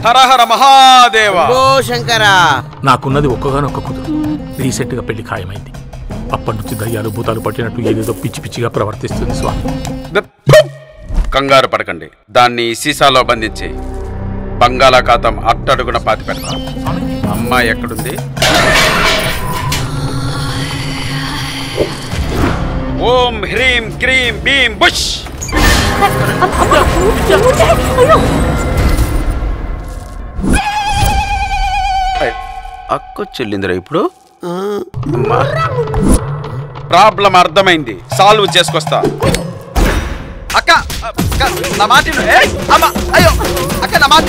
హర హర మహాదేవ. ఓ శంకర. నాకున్నది ఒక్కగానొక్క కూతురు. రీసెంట్ గా పెళ్లి ఖాయమైంది. అప్పటి నుంచి దయ్యాలు భూతాలు పట్టినట్టు ఏదేదో పిచ్చి పిచ్చిగా ప్రవర్తిస్తుంది స్వామి. కంగారు పడకండి. దాన్ని సీసాలో బంధించి బంగాళాఖాతం అట్టడుగున పాతి పెడతాం. అమ్మాయి ఎక్కడుంది? ఓం హ్రీం క్రీం భీం బుష్. అక్క చెల్లిందిరా ఇప్పుడు. ప్రాబ్లం అర్థమైంది, సాల్వ్ చేసుకొస్తా. అక్క నా మాట అయ్యో అక్క నా మాట.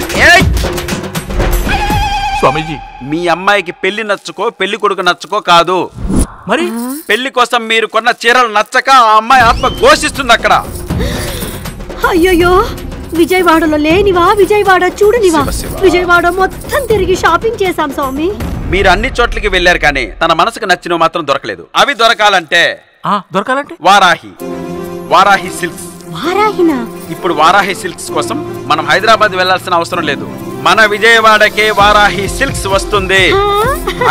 స్వామీజీ, మీ అమ్మాయికి పెళ్లి నచ్చుకో పెళ్లి కొడుకు నచ్చుకో కాదు, మరి పెళ్లి కోసం మీరు కొన్న చీరలు నచ్చక ఆ అమ్మాయి ఆత్మ ఘోషిస్తుంది అక్కడ. అయ్యయ్యో, విజయవాడలో లేనివా? విజయవాడ చూడనివా? విజయవాడ మొత్తం తిరిగి షాపింగ్ చేశాం స్వామి. మీరు అన్ని చోట్లకి వెళ్ళారు కానీ తన మనసుకు నచ్చినవి మాత్రం దొరకలేదు. అవి దొరకాలంటే వారాహి సిల్క్స్. వారాహినా? ఇప్పుడు వారాహి సిల్క్స్ కోసం మనం హైదరాబాద్ వెళ్లాల్సిన అవసరం లేదు. మన విజయవాడకే వారాహి సిల్క్స్ వస్తుంది.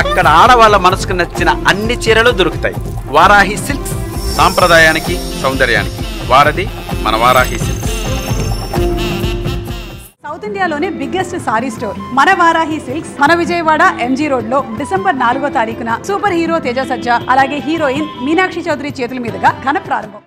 అక్కడ ఆడవాళ్ళ మనసుకు నచ్చిన అన్ని చీరలు దొరుకుతాయి. వారాహి సిల్క్స్ సాంప్రదాయానికి సౌందర్యానికి వారది మన వారాహి సిల్క్స్. సౌత్ ఇండియాలోనే బిగ్గెస్ట్ సారీ స్టోర్ మన వారాహి సిల్క్స్ మన విజయవాడ ఎంజీ రోడ్ లో డిసెంబర్ 4వ తారీఖున సూపర్ హీరో తేజ సజ్జా అలాగే హీరోయిన్ మీనాక్షి చౌదరి చేతుల మీదుగా ఘన ప్రారంభం.